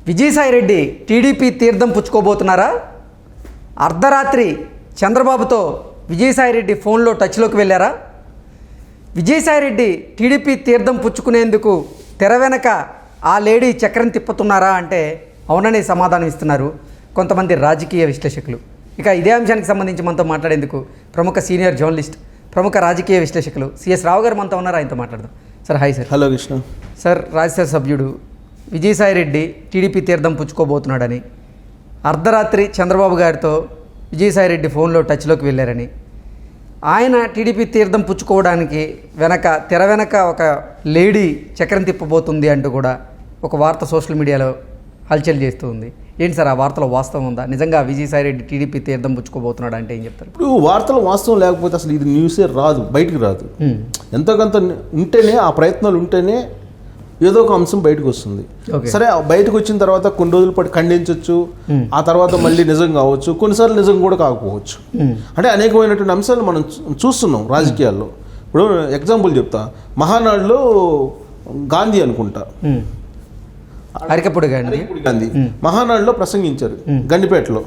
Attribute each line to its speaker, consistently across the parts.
Speaker 1: Vijayasai Reddy TDP తీర్థం పుచ్చుకోబోతున్నారా? అర్ధరాత్రి చంద్రబాబుతో విజయసాయిరెడ్డి ఫోన్లో టచ్లోకి వెళ్ళారా? విజయసాయిరెడ్డి టీడీపీ తీర్థం పుచ్చుకునేందుకు తెర వెనక ఆ లేడీ చక్రం తిప్పుతున్నారా అంటే అవునని సమాధానం ఇస్తున్నారు కొంతమంది రాజకీయ విశ్లేషకులు. ఇక ఇదే అంశానికి సంబంధించి మనతో మాట్లాడేందుకు ప్రముఖ సీనియర్ జర్నలిస్ట్, ప్రముఖ రాజకీయ విశ్లేషకులు సిఎస్ రావు గారు మనతో ఉన్నారు. ఆయనతో మాట్లాడదాం. Sir hi sir.
Speaker 2: Hello Krishna.
Speaker 1: Sir, Rajya Sabha సభ్యుడు విజయసాయిరెడ్డి టీడీపీ తీర్థం పుచ్చుకోబోతున్నాడని, అర్ధరాత్రి చంద్రబాబు గారితో విజయసాయిరెడ్డి ఫోన్లో టచ్లోకి వెళ్ళారని, ఆయన టీడీపీ తీర్థం పుచ్చుకోవడానికి తెర వెనక ఒక లేడీ చక్రం తిప్పబోతుంది అంటూ కూడా ఒక వార్త సోషల్ మీడియాలో హల్చల్ చేస్తూ ఉంది. ఏంటి సార్, ఆ వార్తలో వాస్తవం ఉందా? నిజంగా విజయసాయిరెడ్డి టీడీపీ తీర్థం పుచ్చుకోబోతున్నాడు అంటే ఏం చెప్తారు?
Speaker 2: ఇప్పుడు వార్తలు వాస్తవం లేకపోతే అసలు ఇది న్యూసే రాదు, బయటికి రాదు. ఎంతో కొంత ఉంటేనే, ఆ ప్రయత్నాలు ఉంటేనే ఏదో ఒక అంశం బయటకు వస్తుంది. సరే, బయటకు వచ్చిన తర్వాత కొన్ని రోజుల పాటు ఖండించవచ్చు, ఆ తర్వాత మళ్ళీ నిజం కావచ్చు, కొన్నిసార్లు నిజం కూడా కాకపోవచ్చు. అంటే అనేకమైనటువంటి అంశాలు మనం చూస్తున్నాం రాజకీయాల్లో. ఇప్పుడు ఎగ్జాంపుల్ చెప్తా, మహానాడులో గాంధీ అనుకుంటా,
Speaker 1: అరికపూడి గాంధీ
Speaker 2: మహానాడులో ప్రసంగించారు గండిపేటలో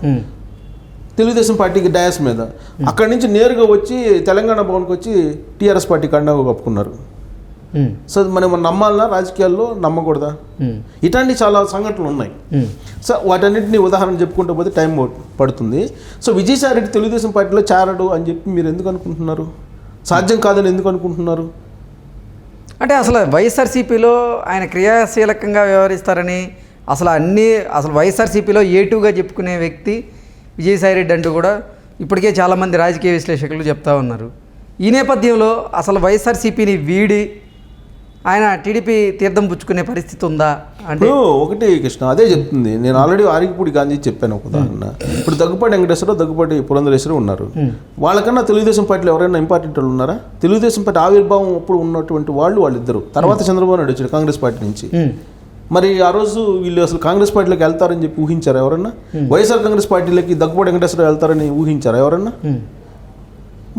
Speaker 2: తెలుగుదేశం పార్టీకి డయాస్ మీద. అక్కడి నుంచి నేరుగా వచ్చి తెలంగాణ భవన్కి వచ్చి టీఆర్ఎస్ పార్టీ కండా కప్పుకున్నారు. సో మనం నమ్మాలన్నా రాజకీయాల్లో, నమ్మకూడదా? ఇట్లాంటి చాలా సంఘటనలు ఉన్నాయి. సో వాటన్నిటిని ఉదాహరణ చెప్పుకుంటూ పోతే టైం పడుతుంది. సో విజయసాయిరెడ్డి తెలుగుదేశం పార్టీలో చేరడు అని చెప్పి మీరు ఎందుకు అనుకుంటున్నారు? సాధ్యం కాదని ఎందుకు అనుకుంటున్నారు?
Speaker 1: అంటే అసలు వైఎస్ఆర్సీపీలో ఆయన క్రియాశీలకంగా వ్యవహరిస్తారని, అసలు వైఎస్ఆర్సీపీలో A2గా చెప్పుకునే వ్యక్తి విజయసాయిరెడ్డి అంటూ కూడా ఇప్పటికే చాలామంది రాజకీయ విశ్లేషకులు చెప్తా ఉన్నారు. ఈ నేపథ్యంలో అసలు వైఎస్ఆర్సీపీని వీడి ఆయన టీడీపీ తీర్థం పుచ్చుకునే పరిస్థితి ఉందా అంటే?
Speaker 2: ఒకటి కృష్ణ, అదే చెప్తుంది. నేను ఆల్రెడీ అరికపూడి గాంధీ చెప్పాను ఒక ఉదాహరణ. ఇప్పుడు దగ్గుపాటి వెంకటేశ్వరరావు, దగ్గుపాటి పురంధరేశ్వరరావు ఉన్నారు. వాళ్ళకన్నా తెలుగుదేశం పార్టీలో ఎవరైనా ఇంపార్టెంట్ వాళ్ళు ఉన్నారా? తెలుగుదేశం పార్టీ ఆవిర్భావం అప్పుడు ఉన్నటువంటి వాళ్ళిద్దరు. తర్వాత చంద్రబాబు నాయుడు వచ్చాడు కాంగ్రెస్ పార్టీ నుంచి. మరి ఆ రోజు వీళ్ళు అసలు కాంగ్రెస్ పార్టీలోకి వెళ్తారని చెప్పి ఊహించారా ఎవరన్నా? వైఎస్ఆర్ కాంగ్రెస్ పార్టీలోకి దగ్గుపాటి వెంకటేశ్వరరావు వెళ్తారని ఊహించారా ఎవరన్నా?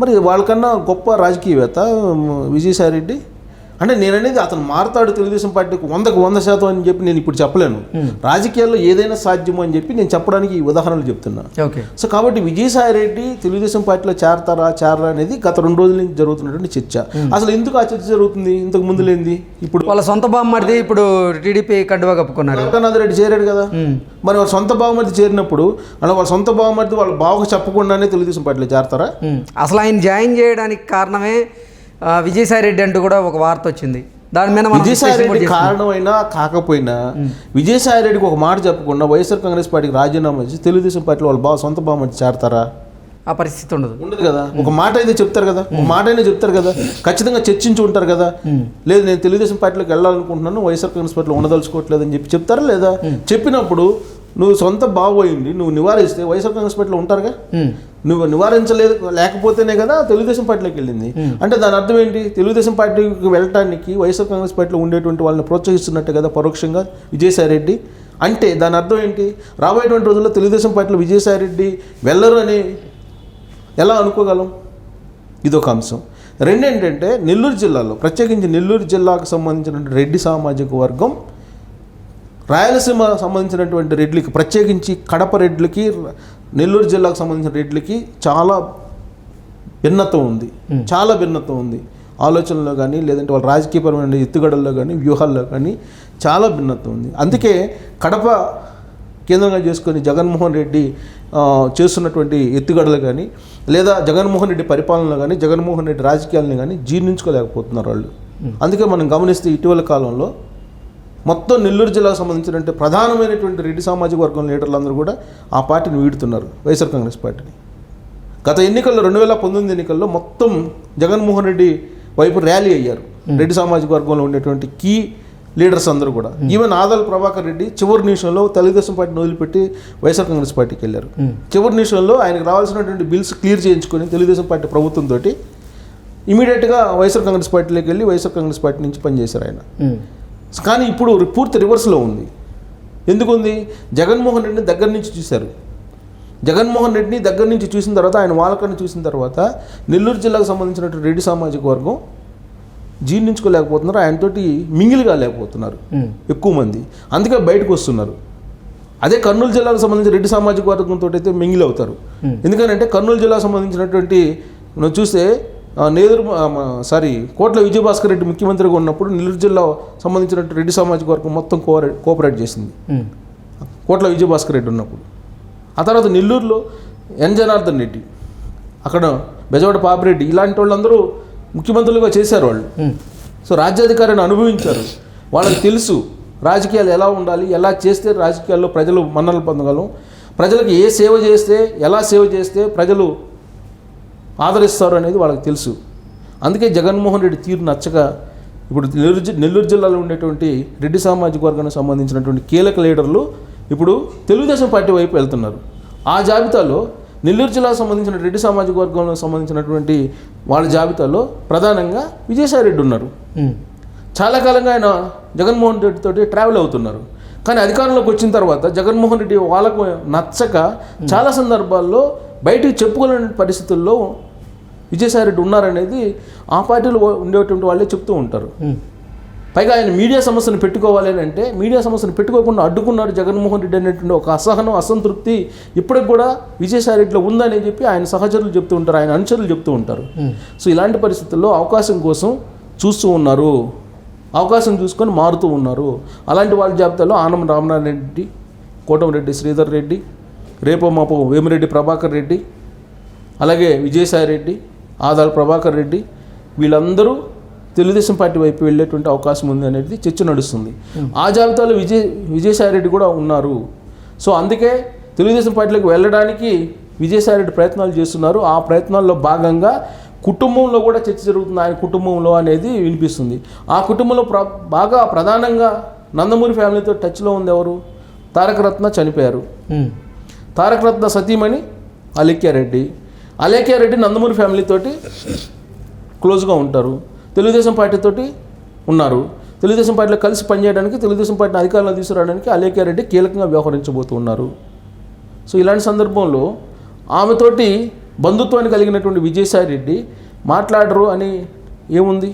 Speaker 2: మరి వాళ్ళకన్నా గొప్ప రాజకీయవేత్త విజయసాయిరెడ్డి. అంటే నేననేది అతను మారుతాడు తెలుగుదేశం పార్టీకి 100% అని చెప్పి నేను ఇప్పుడు చెప్పలేను. రాజకీయాల్లో ఏదైనా సాధ్యము అని చెప్పి నేను చెప్పడానికి ఈ ఉదాహరణలు చెప్తున్నా. సో కాబట్టి విజయసాయిరెడ్డి తెలుగుదేశం పార్టీలో చేరరా అనేది గత 2 రోజుల నుంచి జరుగుతున్నటువంటి చర్చ. అసలు ఎందుకు ఆ చర్చ జరుగుతుంది? ఇంతకు ముందు లేనిది ఇప్పుడు
Speaker 1: వాళ్ళ సొంత బామ్మర్ది ఇప్పుడు టీడీపీ కండువా కప్పుకున్నారు.
Speaker 2: కరుణానాథ్ రెడ్డి చేరాడు కదా. మరి వాళ్ళ సొంత బావమర్ది చేరినప్పుడు వాళ్ళ సొంత బావమర్ది వాళ్ళ బావకు చెప్పకుండానే తెలుగుదేశం పార్టీలో చేరతారా?
Speaker 1: అసలు ఆయన జాయిన్ చేయడానికి కారణమే విజయసాయిరెడ్డి అంటూ కూడా ఒక వార్త వచ్చింది. దాని మీద
Speaker 2: విజయసాయిరెడ్డి కారణమైనా కాకపోయినా విజయసాయిరెడ్డికి ఒక మాట చెప్పకుండా వైఎస్ఆర్ కాంగ్రెస్ పార్టీకి రాజీనామా చేసి తెలుగుదేశం పార్టీలో వాళ్ళ సొంత బావమర్ది చేరతారా?
Speaker 1: ఆ పరిస్థితి ఉండదు
Speaker 2: కదా. ఒక మాట అయితే చెప్తారు కదా, ఒక మాట అయినా చెప్తారు కదా, ఖచ్చితంగా చర్చించి ఉంటారు కదా. లేదు, నేను తెలుగుదేశం పార్టీలోకి వెళ్ళాలనుకుంటున్నాను, వైఎస్ఆర్ కాంగ్రెస్ పార్టీలో ఉండదలుచుకోవట్లేదు అని చెప్తారా లేదా? చెప్పినప్పుడు నువ్వు సొంత బావోయింది నువ్వు నివారిస్తే వైఎస్ఆర్ కాంగ్రెస్ పార్టీలో ఉంటారుగా. నువ్వు నివారించలేదు, లేకపోతేనే కదా తెలుగుదేశం పార్టీలోకి వెళ్ళింది. అంటే దాని అర్థం ఏంటి? తెలుగుదేశం పార్టీకి వెళ్ళటానికి వైఎస్ఆర్ కాంగ్రెస్ పార్టీలో ఉండేటువంటి వాళ్ళని ప్రోత్సహిస్తున్నట్టు కదా పరోక్షంగా విజయసాయిరెడ్డి. అంటే దాని అర్థం ఏంటి? రాబోయేటువంటి రోజుల్లో తెలుగుదేశం పార్టీలో విజయసాయిరెడ్డి వెళ్ళరు అని ఎలా అనుకోగలం? ఇదొక అంశం. రెండేంటంటే, నెల్లూరు జిల్లాలో, ప్రత్యేకించి నెల్లూరు జిల్లాకు సంబంధించినటువంటి రెడ్డి సామాజిక వర్గం రాయలసీమ సంబంధించినటువంటి రెడ్లకి, ప్రత్యేకించి కడప రెడ్లకి, నెల్లూరు జిల్లాకు సంబంధించిన రెడ్లకి చాలా భిన్నత్వం ఉంది. చాలా భిన్నత్వం ఉంది ఆలోచనలో కానీ, లేదంటే వాళ్ళ రాజకీయపరమైన ఎత్తుగడల్లో కానీ, వ్యూహాల్లో కానీ చాలా భిన్నత్వం ఉంది. అందుకే కడప కేంద్రంగా చేసుకొని జగన్మోహన్ రెడ్డి చేస్తున్నటువంటి ఎత్తుగడలు కానీ, లేదా జగన్మోహన్ రెడ్డి పరిపాలనలో కానీ, జగన్మోహన్ రెడ్డి రాజకీయాలను కానీ జీర్ణించుకోలేకపోతున్నారు వాళ్ళు. అందుకే మనం గమనిస్తే ఇటీవల కాలంలో మొత్తం నెల్లూరు జిల్లాకు సంబంధించినటువంటి ప్రధానమైనటువంటి రెడ్డి సామాజిక వర్గం లీడర్లందరూ కూడా ఆ పార్టీని వీడుతున్నారు, వైఎస్ఆర్ కాంగ్రెస్ పార్టీని. గత ఎన్నికల్లో 2019 ఎన్నికల్లో మొత్తం జగన్మోహన్ రెడ్డి వైపు ర్యాలీ అయ్యారు రెడ్డి సామాజిక వర్గంలో ఉండేటువంటి కీ లీడర్స్ అందరూ కూడా. ఈవెన్ ఆదాల ప్రభాకర్ రెడ్డి చివరి నిమిషంలో తెలుగుదేశం పార్టీని వదిలిపెట్టి వైఎస్ఆర్ కాంగ్రెస్ పార్టీకి వెళ్ళారు. చివరి నిమిషంలో ఆయనకు రావాల్సినటువంటి బిల్స్ క్లియర్ చేయించుకొని తెలుగుదేశం పార్టీ ప్రభుత్వంతో ఇమీడియట్గా వైఎస్ఆర్ కాంగ్రెస్ పార్టీలోకి వెళ్ళి వైఎస్ఆర్ కాంగ్రెస్ పార్టీ నుంచి పనిచేశారు ఆయన. కానీ ఇప్పుడు పూర్తి రివర్స్లో ఉంది. ఎందుకుంది? జగన్మోహన్ రెడ్డిని దగ్గర నుంచి చూశారు. జగన్మోహన్ రెడ్డిని దగ్గర నుంచి చూసిన తర్వాత, ఆయన వాళ్ళకన్నా చూసిన తర్వాత నెల్లూరు జిల్లాకు సంబంధించినటువంటి రెడ్డి సామాజిక వర్గం జీర్ణించుకోలేకపోతున్నారు, ఆయనతోటి మింగిల్ కాలేకపోతున్నారు ఎక్కువ మంది. అందుకే బయటకు వస్తున్నారు. అదే కర్నూలు జిల్లాకు సంబంధించి రెడ్డి సామాజిక వర్గంతో అయితే మింగిల్ అవుతారు. ఎందుకంటే కర్నూలు జిల్లాకు సంబంధించినటువంటి మనం చూస్తే కోట్ల విజయభాస్కర్ రెడ్డి ముఖ్యమంత్రిగా ఉన్నప్పుడు నెల్లూరు జిల్లా సంబంధించినటువంటి రెడ్డి సామాజిక వర్గం మొత్తం కోఆపరేట్ చేసింది కోట్ల విజయభాస్కర్ రెడ్డి ఉన్నప్పుడు. ఆ తర్వాత నెల్లూరులో ఎన్ జనార్దన్ రెడ్డి, అక్కడ బెజవాడ పాపిరెడ్డి, ఇలాంటి వాళ్ళందరూ ముఖ్యమంత్రులుగా చేశారు వాళ్ళు. సో రాజ్యాధికారాన్ని అనుభవించారు. వాళ్ళకి తెలుసు రాజకీయాలు ఎలా ఉండాలి, ఎలా చేస్తే రాజకీయాల్లో ప్రజలు మన్ననలు పొందగలం, ప్రజలకు ఏ సేవ చేస్తే ఎలా సేవ చేస్తే ప్రజలు ఆదరిస్తారు అనేది వాళ్ళకి తెలుసు. అందుకే జగన్మోహన్ రెడ్డి తీరు నచ్చక ఇప్పుడు నెల్లూరు జిల్లాలో ఉండేటువంటి రెడ్డి సామాజిక వర్గానికి సంబంధించినటువంటి కీలక లీడర్లు ఇప్పుడు తెలుగుదేశం పార్టీ వైపు వెళ్తున్నారు. ఆ జాబితాలో నెల్లూరు జిల్లాకు సంబంధించిన రెడ్డి సామాజిక వర్గంలో సంబంధించినటువంటి వాళ్ళ జాబితాలో ప్రధానంగా విజయసాయిరెడ్డి ఉన్నారు. చాలా కాలంగా ఆయన జగన్మోహన్ రెడ్డి తోటి ట్రావెల్ అవుతున్నారు. కానీ అధికారంలోకి వచ్చిన తర్వాత జగన్మోహన్ రెడ్డి వాళ్ళకు నచ్చక చాలా సందర్భాల్లో బయటికి చెప్పుకోలేని పరిస్థితుల్లో విజయసాయిరెడ్డి ఉన్నారనేది ఆ పార్టీలో ఉండేటువంటి వాళ్ళే చెప్తూ ఉంటారు. పైగా ఆయన మీడియా సమస్యను పెట్టుకోవాలి అని అంటే మీడియా సమస్యను పెట్టుకోకుండా అడ్డుకున్నారు జగన్మోహన్ రెడ్డి అనేటువంటి ఒక అసహనం, అసంతృప్తి ఇప్పటికి కూడా విజయసాయిరెడ్డిలో ఉందని చెప్పి ఆయన సహచరులు చెప్తూ ఉంటారు, ఆయన అనుచరులు చెప్తూ ఉంటారు. సో ఇలాంటి పరిస్థితుల్లో అవకాశం కోసం చూస్తూ ఉన్నారు, అవకాశం చూసుకొని మారుతూ ఉన్నారు. అలాంటి వాళ్ళ జాబితాలో ఆనం రామనారాయణ రెడ్డి, కోటమిరెడ్డి శ్రీధర్ రెడ్డి, రేపో మాపో వేమిరెడ్డి ప్రభాకర్ రెడ్డి, అలాగే విజయసాయిరెడ్డి, ఆదాల ప్రభాకర్ రెడ్డి, వీళ్ళందరూ తెలుగుదేశం పార్టీ వైపు వెళ్ళేటువంటి అవకాశం ఉంది అనేది చర్చ నడుస్తుంది. ఆ జాబితాలో విజయసాయిరెడ్డి కూడా ఉన్నారు. సో అందుకే తెలుగుదేశం పార్టీలోకి వెళ్ళడానికి విజయసాయిరెడ్డి ప్రయత్నాలు చేస్తున్నారు. ఆ ప్రయత్నాల్లో భాగంగా కుటుంబంలో కూడా చర్చ జరుగుతుంది, ఆయన కుటుంబంలో అనేది వినిపిస్తుంది. ఆ కుటుంబంలో బాగా ప్రధానంగా నందమూరి ఫ్యామిలీతో టచ్లో ఉంది ఎవరు? తారకరత్న చనిపోయారు. తారకరత్న సతీమణి అలేఖ్యారెడ్డి నందమూరి ఫ్యామిలీతోటి క్లోజ్గా ఉంటారు, తెలుగుదేశం పార్టీతోటి ఉన్నారు. తెలుగుదేశం పార్టీలో కలిసి పనిచేయడానికి, తెలుగుదేశం పార్టీని అధికారంలో తీసుకురావడానికి అలేఖ్యారెడ్డి కీలకంగా వ్యవహరించబోతున్నారు. సో ఇలాంటి సందర్భంలో ఆమెతోటి బంధుత్వాన్ని కలిగినటువంటి విజయసాయిరెడ్డి మాట్లాడరు అని ఏముంది?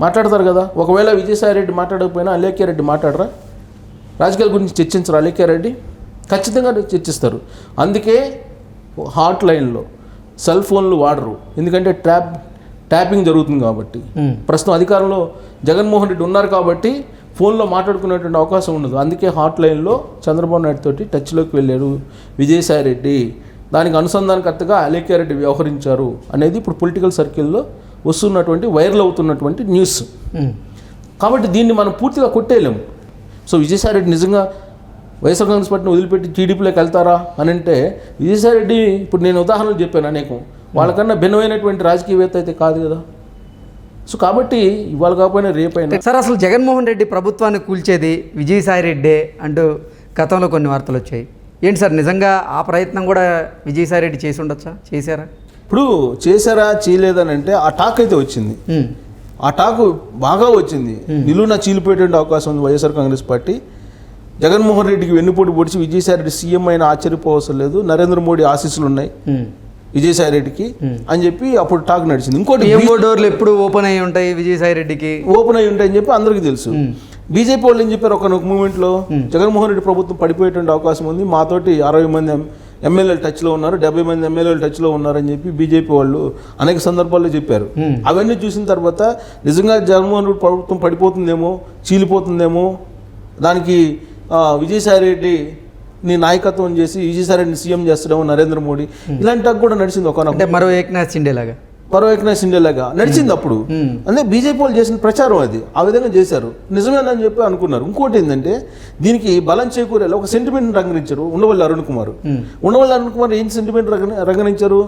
Speaker 2: మాట్లాడతారు కదా. ఒకవేళ విజయసాయిరెడ్డి మాట్లాడకపోయినా అలేఖ్యారెడ్డి మాట్లాడరా? రాజకీయాల గురించి చర్చించరు అలేఖ్యారెడ్డి? ఖచ్చితంగా చర్చిస్తారు. అందుకే హాట్ లైన్లో సెల్ ఫోన్లు వాడరు, ఎందుకంటే ట్యాపింగ్ జరుగుతుంది కాబట్టి. ప్రస్తుతం అధికారంలో జగన్మోహన్ రెడ్డి ఉన్నారు కాబట్టి ఫోన్లో మాట్లాడుకునేటువంటి అవకాశం ఉండదు. అందుకే హాట్ లైన్లో చంద్రబాబు నాయుడు తోటి టచ్లోకి వెళ్ళారు విజయసాయిరెడ్డి. దానికి అనుసంధానకర్తగా అలేఖ్యారెడ్డి వ్యవహరించారు అనేది ఇప్పుడు పొలిటికల్ సర్కిల్లో వస్తున్నటువంటి వైరల్ అవుతున్నటువంటి న్యూస్. కాబట్టి దీన్ని మనం పూర్తిగా కొట్టేయలేము. సో విజయసాయిరెడ్డి నిజంగా వైఎస్ఆర్ కాంగ్రెస్ పార్టీని వదిలిపెట్టి టీడీపీలోకి వెళ్తారా అని అంటే, విజయసాయిరెడ్డి ఇప్పుడు నేను ఉదాహరణలు చెప్పాను అనేకం, వాళ్ళకన్నా భిన్నమైనటువంటి రాజకీయవేత్త అయితే కాదు కదా. సో కాబట్టి ఇవాళ కాకపోయినా రేపైనా.
Speaker 1: సార్ అసలు జగన్మోహన్ రెడ్డి ప్రభుత్వాన్ని కూల్చేది విజయసాయిరెడ్డే అంటూ గతంలో కొన్ని వార్తలు వచ్చాయి. ఏంటి సార్ నిజంగా ఆ ప్రయత్నం కూడా విజయసాయిరెడ్డి చేసి ఉండొచ్చా? చేశారా?
Speaker 2: ఇప్పుడు చేశారా చేయలేదని అంటే ఆ టాక్ అయితే వచ్చింది. ఆ టాక్ బాగా వచ్చింది. నిలువున చీలిపోయేటువంటి అవకాశం ఉంది వైఎస్ఆర్ కాంగ్రెస్ పార్టీ. జగన్మోహన్ రెడ్డికి వెన్నుపోటు పొడిచి విజయసాయిరెడ్డి సీఎం అయినా ఆశ్చర్యపోవసరం లేదు, నరేంద్ర మోడీ ఆశీస్సులు ఉన్నాయి విజయసాయిరెడ్డికి అని చెప్పి అప్పుడు టాక్ నడిచింది. ఇంకోటి
Speaker 1: డోర్లు ఎప్పుడు ఓపెన్ అయ్యి ఉంటాయి విజయసాయిరెడ్డికి,
Speaker 2: ఓపెన్ అయ్యి ఉంటాయని చెప్పి అందరికీ తెలుసు. బీజేపీ వాళ్ళు ఏం చెప్పారు, ఒక మూమెంట్లో జగన్మోహన్ రెడ్డి ప్రభుత్వం పడిపోయేటువంటి అవకాశం ఉంది, మాతోటి 60 మంది ఎమ్మెల్యేలు టచ్లో ఉన్నారు, 70 మంది ఎమ్మెల్యేలు టచ్లో ఉన్నారని చెప్పి బీజేపీ వాళ్ళు అనేక సందర్భాల్లో చెప్పారు. అవన్నీ చూసిన తర్వాత నిజంగా జగన్మోహన్ రెడ్డి ప్రభుత్వం పడిపోతుందేమో, చీలిపోతుందేమో, దానికి విజయసాయిరెడ్డి నీ నాయకత్వం చేసి విజయసాయిరెడ్డిని సీఎం చేస్తాడేమో నరేంద్ర మోడీ, ఇలాంటి కూడా నడిచింది. ఒక
Speaker 1: మరో ఏక్నాథ్
Speaker 2: సిండేలాగా నడిచింది అప్పుడు. అంటే బీజేపీ వాళ్ళు చేసిన ప్రచారం అది, ఆ విధంగా చేశారు, నిజమేనని చెప్పి అనుకున్నారు. ఇంకోటి ఏంటంటే దీనికి బలం చేకూరేలా ఒక సెంటిమెంట్ రంగరించారు ఉండవల్లి అరుణ్ కుమార్. ఏం సెంటిమెంట్ రంగరించారు?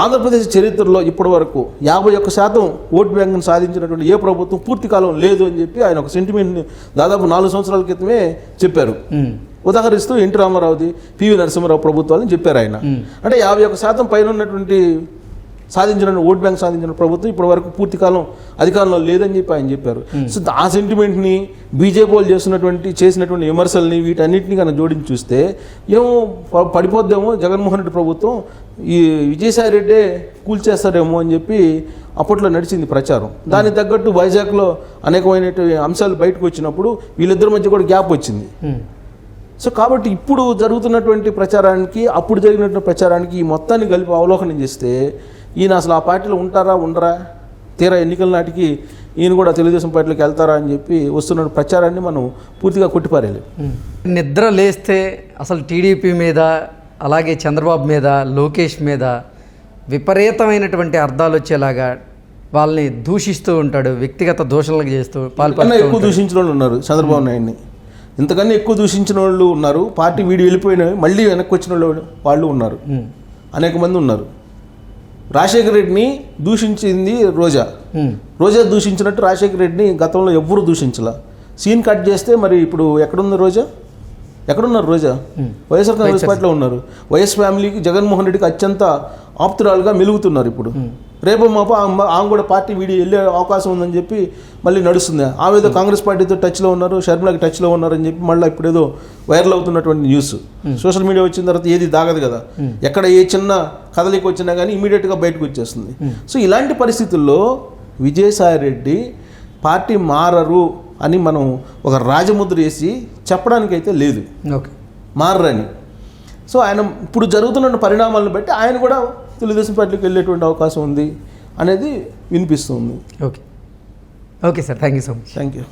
Speaker 2: ఆంధ్రప్రదేశ్ చరిత్రలో ఇప్పటి వరకు 51% ఓటు బ్యాంకును సాధించినటువంటి ఏ ప్రభుత్వం పూర్తి కాలం లేదు అని చెప్పి ఆయన ఒక సెంటిమెంట్ని దాదాపు 4 సంవత్సరాల క్రితమే చెప్పారు. ఉదాహరిస్తూ ఎన్టీ రామారావుది, పివి నరసింహారావు ప్రభుత్వాలని చెప్పారు ఆయన. అంటే 51% పైన ఉన్నటువంటి సాధించిన ఓట్ బ్యాంక్ సాధించిన ప్రభుత్వం ఇప్పటి వరకు పూర్తి కాలం అధికారంలో లేదని చెప్పి ఆయన చెప్పారు. సో ఆ సెంటిమెంట్ని బీజేపీ వాళ్ళు చేసినటువంటి విమర్శల్ని వీటన్నిటిని కనుక జోడించి చూస్తే ఏమో పడిపోద్దేమో జగన్మోహన్ రెడ్డి ప్రభుత్వం, ఈ విజయసాయిరెడ్డే కూల్చేస్తారేమో అని చెప్పి అప్పట్లో నడిచింది ప్రచారం. దానికి తగ్గట్టు వైజాగ్లో అనేకమైనటువంటి అంశాలు బయటకు వచ్చినప్పుడు వీళ్ళిద్దరి మధ్య కూడా గ్యాప్ వచ్చింది. సో కాబట్టి ఇప్పుడు జరుగుతున్నటువంటి ప్రచారానికి అప్పుడు జరిగినటువంటి ప్రచారానికి ఈ మొత్తాన్ని కలిపి అవలోకనం చేస్తే ఈయన అసలు ఆ పార్టీలో ఉంటారా ఉండరా, తీరా ఎన్నికల నాటికి ఈయన కూడా తెలుగుదేశం పార్టీలోకి వెళ్తారా అని చెప్పి వస్తున్న ప్రచారాన్ని మనం పూర్తిగా కొట్టిపారేయాలి.
Speaker 1: నిద్ర లేస్తే అసలు టీడీపీ మీద, అలాగే చంద్రబాబు మీద, లోకేష్ మీద విపరీతమైనటువంటి అర్థాలు వచ్చేలాగా వాళ్ళని దూషిస్తూ ఉంటాడు, వ్యక్తిగత దూషణలకు చేస్తూ
Speaker 2: పాల్పడుతూ ఎక్కువ దూషించిన వాళ్ళు ఉన్నారు చంద్రబాబు నాయుడిని, ఇంతకన్నా ఎక్కువ దూషించిన వాళ్ళు ఉన్నారు. పార్టీ వీడి వెళ్ళిపోయిన మళ్ళీ వెనక్కి వచ్చిన వాళ్ళు ఉన్నారు, అనేక మంది ఉన్నారు. రాజశేఖర రెడ్డిని దూషించింది రోజా దూషించినట్టు రాజశేఖర రెడ్డిని గతంలో ఎవ్వరూ దూషించలా. సీన్ కట్ చేస్తే మరి ఇప్పుడు ఎక్కడున్నారు రోజా? వైఎస్ఆర్ కాంగ్రెస్ పార్టీలో ఉన్నారు. వైఎస్ ఫ్యామిలీకి, జగన్మోహన్ రెడ్డికి అత్యంత ఆప్తురాలుగా మెలుగుతున్నారు. ఇప్పుడు రేపు మాప ఆమె కూడా పార్టీ వీడి వెళ్ళే అవకాశం ఉందని చెప్పి మళ్ళీ నడుస్తుంది. ఆమె ఏదో కాంగ్రెస్ పార్టీతో టచ్లో ఉన్నారు, షర్మిలాకి టచ్లో ఉన్నారని చెప్పి మళ్ళీ ఇప్పుడు ఏదో వైరల్ అవుతున్నటువంటి న్యూస్. సోషల్ మీడియా వచ్చిన తర్వాత ఏది దాగదు కదా, ఎక్కడ ఏ చిన్న కదలిక వచ్చినా కానీ ఇమీడియట్గా బయటకు వచ్చేస్తుంది. సో ఇలాంటి పరిస్థితుల్లో విజయసాయిరెడ్డి పార్టీ మారరు అని మనం ఒక రాజముద్ర వేసి చెప్పడానికైతే లేదు, మారరని. సో ఆయన ఇప్పుడు జరుగుతున్న పరిణామాలను బట్టి ఆయన కూడా తెలుగుదేశం పార్టీకి వెళ్ళేటువంటి అవకాశం ఉంది అనేది వినిపిస్తుంది.
Speaker 1: Okay sir, thank you so much.
Speaker 2: Thank you.